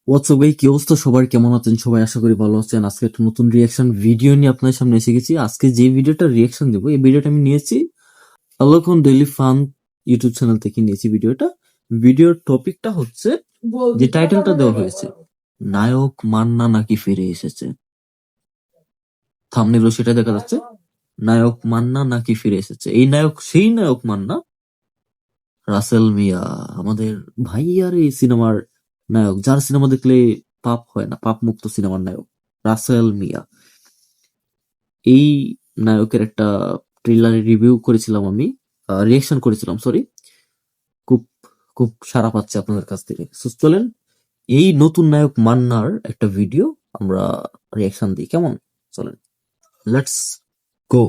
WhatsApp ভাই, কি অবস্থা সবার? কেমন আছেন সবাই? আশা করি ভালো আছেন। আজকে একটা নতুন রিয়াকশন ভিডিও নিয়ে আপনাদের সামনে এসে গেছি। আজকে যে ভিডিওটা রিয়াকশন দেবো, এই ভিডিওটা আমি নিয়েছি আলোকন ডেইলি ফান ইউটিউব চ্যানেল থেকে নিয়েছি ভিডিওটা। ভিডিওর টপিকটা হচ্ছে, যে টাইটেলটা দেওয়া হয়েছে, নায়ক মান্না নাকি ফিরে এসেছে। থাম্বনেইলও সেটা দেখা যাচ্ছে, নায়ক মান্না নাকি ফিরে এসেছে। এই নায়ক সেই নায়ক মান্না, রাসেল মিয়া, আমাদের ভাইয়ার এই সিনেমার নায়ক, যার সিনেমা দেখলে পাপ হয় না, পাপ মুক্ত সিনেমার নায়ক রাসেল মিয়া। এই নায়কের একটা ট্রেলারের রিভিউ করেছিলাম আমি, রিয়েকশন করেছিলাম, সরি। খুব খুব সাড়া পাচ্ছে আপনাদের কাছ থেকে। So, চলেন এই নতুন নায়ক মান্নার একটা ভিডিও আমরা রিয়েকশন দিই, কেমন? চলেন, লেটস গো।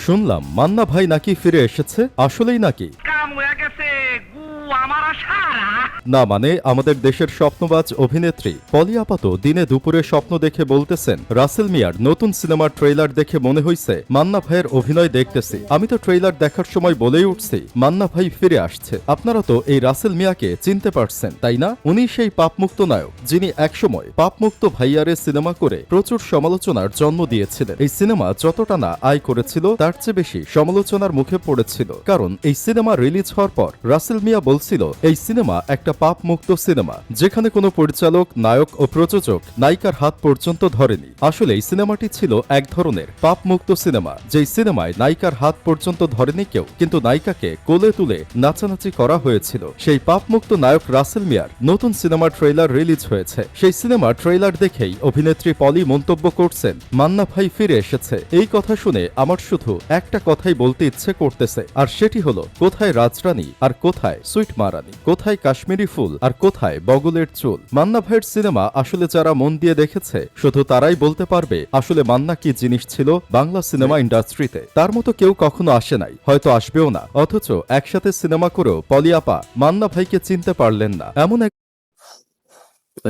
শুনলাম মান্না ভাই নাকি ফিরে এসেছে, আসলেই নাকি? কাম হয়ে গেছে গু আমার সারা না মানে আমাদের দেশের স্বপ্নবাজ অভিনেত্রী পলি আপাত দিনে দুপুরে স্বপ্ন দেখে বলতেছেন রাসেল মিয়ার নতুন সিনেমার ট্রেইলার দেখে মনে হইছে মান্না ভাইয়ের অভিনয় দেখতেছি। আমি তো ট্রেইলার দেখার সময় বলেই উঠছি মান্না ভাই ফিরে আসছে। আপনারা তো এই রাসেল মিয়াকে চিনতে পারছেন তাই না? উনি সেই পাপমুক্ত নায়ক যিনি একসময় পাপমুক্ত ভাইয়ারে সিনেমা করে প্রচুর সমালোচনার জন্ম দিয়েছিলেন। এই সিনেমা যতটা না আয় করেছিল তার চেয়ে বেশি সমালোচনার মুখে পড়েছিল, কারণ এই সিনেমা রিলিজ হওয়ার পর রাসেল মিয়া বলছিল এই সিনেমা একটা পাপ মুক্ত সিনেমা, যেখানে কোনো পরিচালক, নায়ক ও প্রযোজক নায়িকার হাত পর্যন্ত ধরেনি। আসলে এই সিনেমাটি ছিল এক ধরনের পাপ মুক্ত সিনেমা, যেই সিনেমায় নায়িকার হাত পর্যন্ত ধরেনি কেউ, কিন্তু নায়িকাকে কোলে তুলে নাচানাচি করা হয়েছিল। সেই পাপ মুক্ত নায়ক রাসেল মিয়ার নতুন সিনেমার ট্রেইলার রিলিজ হয়েছে। সেই সিনেমার ট্রেইলার দেখেই অভিনেত্রী পলি মন্তব্য করছেন মান্না ভাই ফিরে এসেছে। এই কথা শুনে আমার শুধু একটা কথাই বলতে ইচ্ছে করতেছে, আর সেটি হলো কোথায় রাজরানী আর কোথায় সুইট মারানি, কোথায় কাশ্মীরি ফুল আর কোথায় বগলের চুল। মান্না ভাইয়ের সিনেমা আসলে যারা মন দিয়ে দেখেছে শুধু তারাই বলতে পারবে আসলে মান্না কি জিনিস ছিল বাংলা সিনেমা ইন্ডাস্ট্রিতে। তার মতো কেউ কখনো আসে নাই, হয়তো আসবেও না। অথচ একসাথে সিনেমা করেও পলি আপা মান্না ভাইকে চিনতে পারলেন না। এমন এক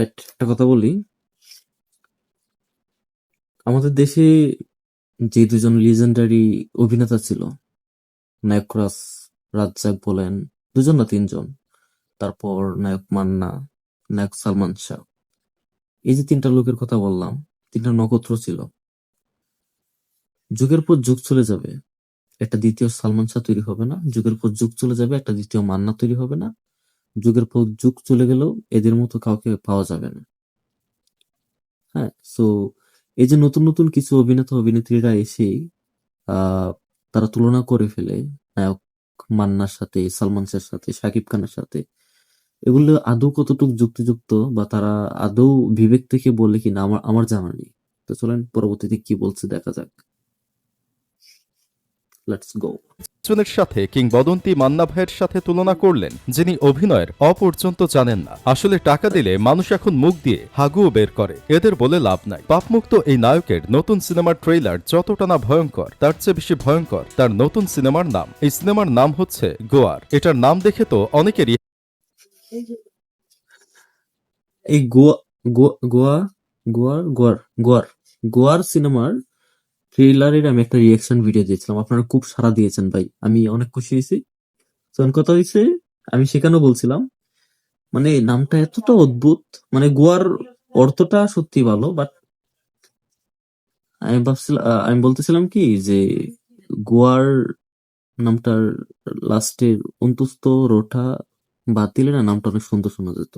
একটা কথা বলি, আমাদের দেশে যে দুজন লিজেন্ডারি অভিনেতা ছিল, নায়ক রাজ্জাক বলেন, দুজন না তিনজন, তারপর নায়ক মান্না, নায়ক সালমান শাহ, এই যে তিনটা লোকের কথা বললাম, তিনটা নক্ষত্র ছিল। যুগের পর যুগ চলে যাবে, একটা দ্বিতীয় সালমান শাহ তৈরি হবে না। যুগের পর যুগ চলে যাবে, একটা দ্বিতীয় মান্না তৈরি হবে না। যুগের পর যুগ চলে গেলেও এদের মতো কাউকে পাওয়া যাবে না। হ্যাঁ, সো এই যে নতুন নতুন কিছু অভিনেতা অভিনেত্রীরা এসে তারা তুলনা করে ফেলে নায়ক মান্নার সাথে, সালমান শাহের সাথে, শাকিব খানের সাথে। এগুলো আদৌ কতটুকু যুক্তিযুক্ত, বা তারা আদৌ বিবেক থেকে বলে কিনা, আমার আমার জানা নেই। তো চলেন পরবর্তীতে কি বলছে দেখা যাক। Let's go. জনের সাথে কিংবদন্তি মান্না ভাইয়ের সাথে তুলনা করলেন যিনি অভিনয়ের অপর্যন্ত জানেন না। আসলে টাকা দিলে মানুষ এখন মুখ দিয়ে হাগুও বের করে, এদের বলে লাভ নাই। পাপমুক্ত এই নায়কের নতুন সিনেমার ট্রেইলার যতটা না ভয়ঙ্কর, তার চেয়ে বেশি ভয়ঙ্কর তার নতুন সিনেমার নাম। এই সিনেমার নাম হচ্ছে গোয়ার। এটার নাম দেখে তো অনেকেরই এই গোয়া গোয়া গোয়া গোয়ার গোয়ার গোয়ার গোয়ার সিনেমার ট্রেইলারের আমি একটা রিয়াকশন ভিডিও দিয়েছিলাম, আপনারা খুব সাড়া দিয়েছেন ভাই, আমি অনেক খুশি হয়েছি। তখন কথা হয়েছে, আমি সেখানেও বলছিলাম, মানে নামটা এতটা অদ্ভুত, মানে গোয়ার অর্থটা সত্যি ভালো, বাট আমি বলতেছিলাম কি যে গোয়ার নামটার লাস্টের অন্তস্থ রোটা বাদ দিলে না নামটা অনেক সুন্দর শোনা যেত।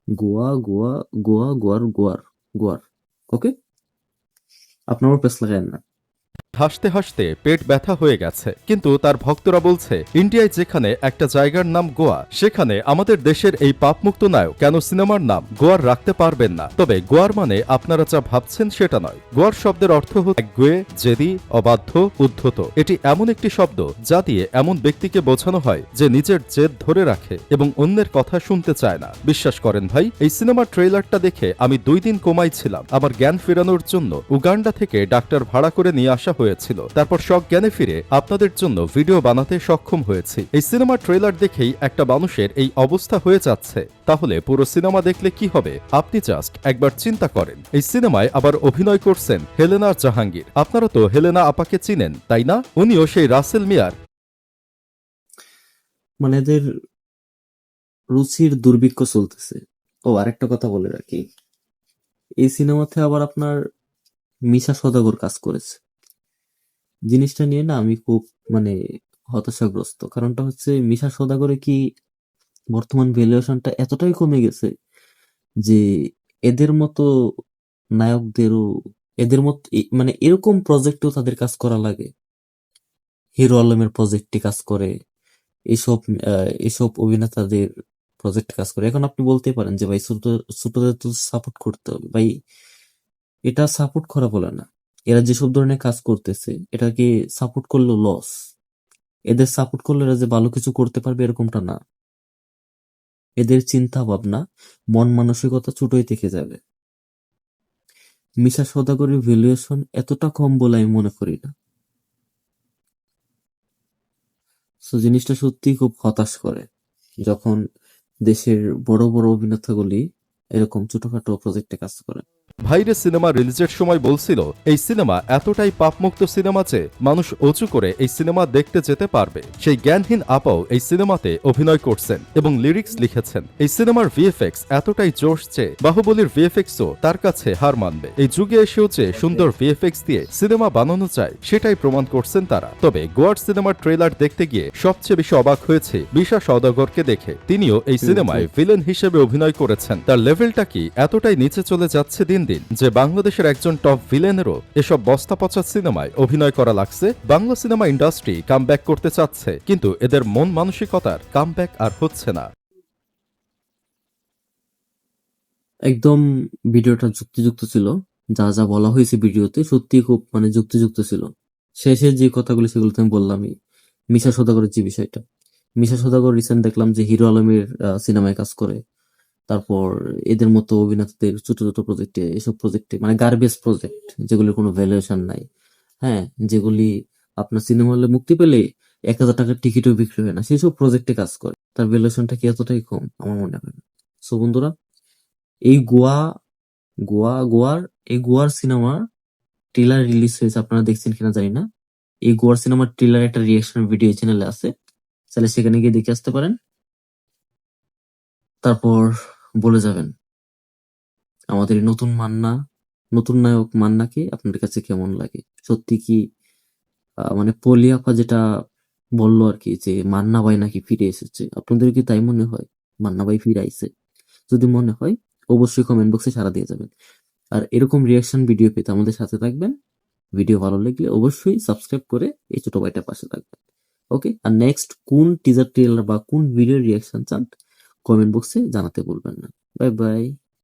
গোয়া গোয়া গোয়া গোয়ার গোয়ার গোয়ার। ওকে, আপনারও পেস লাগায়েন না। হাসতে হাসতে পেট ব্যথা হয়ে গেছে। কিন্তু তার ভক্তরা বলছে ইন্ডিয়ায় যেখানে একটা জায়গার নাম গোয়া, সেখানে আমাদের দেশের এই পাপমুক্ত নায়ক কেন সিনেমার নাম গোয়ার রাখতে পারবেন না? তবে গোয়ার মানে আপনারা যা ভাবছেন সেটা নয়। গোয়ার শব্দের অর্থ হচ্ছে একগুঁয়ে, জেদি, অবাধ্য, উদ্ধত। এটি এমন একটি শব্দ যা দিয়ে এমন ব্যক্তিকে বোঝানো হয় যে নিজের জেদ ধরে রাখে এবং অন্যের কথা শুনতে চায় না। বিশ্বাস করেন ভাই, এই সিনেমার ট্রেইলারটা দেখে আমি 2 দিন কোমায় ছিলাম। আমার জ্ঞান ফেরানোর জন্য উগান্ডা থেকে ডাক্তার ভাড়া করে নিয়ে আসা হয়েছিল। তারপর সব জ্ঞানে ফিরে আপনাদের জন্য ভিডিও বানাতে সক্ষম হয়েছি। এই সিনেমার ট্রেলার দেখেই একটা মানুষের এই অবস্থা হয়ে যাচ্ছে, তাহলে পুরো সিনেমা দেখলে কি হবে আপনি জাস্ট একবার চিন্তা করেন। এই সিনেমায় আবার অভিনয় করছেন হেলেনা জাহাঙ্গীর। আপনারা তো হেলেনা আপাকে চিনেন তাই না? উনিও সেই রাসেল মিয়ার। মানে এদের রুচির দুর্ভিক্ষ চলতেছে। ও আরেকটা কথা বলে রাখি, এই সিনেমাতে আবার আপনার মিশা সওদাগর কাজ করেছে। জিনিসটা নিয়ে না আমি খুব মানে হতাশাগ্রস্ত। কারণটা হচ্ছে মিশা সওদাগরে কি বর্তমান ভ্যালুয়েশনটা এতটাই কমে গেছে যে এদের মতো নায়কদেরও এদের মতো মানে এরকম প্রজেক্টেও তাদের কাজ করা লাগে। হিরো আলমের প্রজেক্টে কাজ করে, এসব অভিনেতাদের প্রজেক্ট কাজ করে। এখন আপনি বলতে পারেন যে ভাই ছোটদের তো সাপোর্ট করতে হবে। ভাই এটা সাপোর্ট করা বলে না। এরা যেসব ধরনের কাজ করতেছে এটাকে সাপোর্ট করলেও লস। এদের সাপোর্ট করলে এরা যে ভালো কিছু করতে পারবে এরকমটা না। এদের চিন্তা ভাবনা, মন মানসিকতা ছোটই থেকে যাবে। মিশা সওদাগরের ভ্যালুয়েশন এতটা কম বলে আমি মনে করি না। সো জিনিসটা সত্যিই খুব হতাশ করে যখন দেশের বড় বড় অভিনেতাগুলি এরকম ছোটখাটো প্রজেক্টে কাজ করে। ভাইরে সিনেমা রিলিজের সময় বলছিল এই সিনেমা এতটাই পাপমুক্ত সিনেমা যে মানুষ অজু করে এই সিনেমা দেখতে যেতে পারবে। সেই জ্ঞানহীন আপাও এই সিনেমাতে অভিনয় করছেন এবং লিরিক্স লিখেছেন। এই সিনেমার ভিএফএক্স এতটাই জোশ যে বাহুবলীর ভিএফএক্সও তার কাছে হার মানবে। এই যুগে এসেও যে সুন্দর ভিএফএক্স দিয়ে সিনেমা বানানো যায় সেটাই প্রমাণ করছেন তারা। তবে গোয়ার সিনেমার ট্রেলার দেখতে গিয়ে সবচেয়ে বেশি অবাক হয়েছে মিশা সওদাগরকে দেখে। তিনিও এই সিনেমায় ভিলেন হিসেবে অভিনয় করেছেন। তার লেভেলটা কি এতটাই নিচে চলে যাচ্ছে দিন দিন যে বাংলাদেশের একজন টপ ভিলেনেরও এসব বস্তা পচা সিনেমায় অভিনয় করা লাগছে। বাংলা সিনেমা ইন্ডাস্ট্রি কামব্যাক করতে চাচ্ছে, কিন্তু এদের মন মানসিকতার কামব্যাক আর হচ্ছে না। একদম ভিডিওটা যুক্তিযুক্ত ছিল। যা যা বলা হয়েছে ভিডিওতে সত্যি খুব মানে যুক্তিযুক্ত ছিল। শেষে যে কথাগুলো সেগুলো তো আমি বললামই। মিশা সওদাগরের যে বিষয়টা, মিশা সওদাগর রিসেন্ট দেখলাম যে হিরো আলমের সিনেমায় কাজ করে। তারপর এদের মতো অভিনেতাদের ছোট ছোট প্রজেক্টে, এসব প্রজেক্টে মানে গার্বেজ প্রজেক্ট যেগুলোর কোনো ভ্যালুয়েশন নাই, হ্যাঁ, যেগুলি আপনার সিনেমা হলে মুক্তি পেলে 1,000 টাকার টিকিটও বিক্রি হয় না, সেসব প্রজেক্টে কাজ করে। তার ভ্যালুয়েশনটা কি এতটাই কম? আমার মনে হয় না। সো বন্ধুরা, এই গোয়ার সিনেমা ট্রেলার রিলিজ হয়েছে, আপনারা দেখছেন কিনা জানি না। এই গোয়ার সিনেমার ট্রেলার একটা রিয়াকশন ভিডিও চ্যানেলে আছে, তাহলে সেখানে গিয়ে দেখে আসতে পারেন। তারপর বলে যাবেন আমাদের এই নতুন নায়ক মান্নাকে আপনাদের কাছে কেমন লাগে। সত্যি কি মানে পলি আপা যেটা বললো আর কি, যে মান্না ভাই নাকি ফিরে এসেছে, আপনাদের কি তাই মনে হয় মান্না ভাই ফিরে আইছে? যদি মনে হয় অবশ্যই কমেন্ট বক্সে সাড়া দিয়ে যাবেন। আর এরকম রিয়াকশন ভিডিও পেতে আমাদের সাথে থাকবেন। ভিডিও ভালো লাগলে অবশ্যই সাবস্ক্রাইব করে এই ছোট ভাইটার পাশে থাকবেন। ওকে, আর নেক্সট কোন টিজার ট্রেলার বা কোন ভিডিও রিয়াকশন চান কমেন্ট বক্সে জানাতে ভুলবেন না। Bye bye.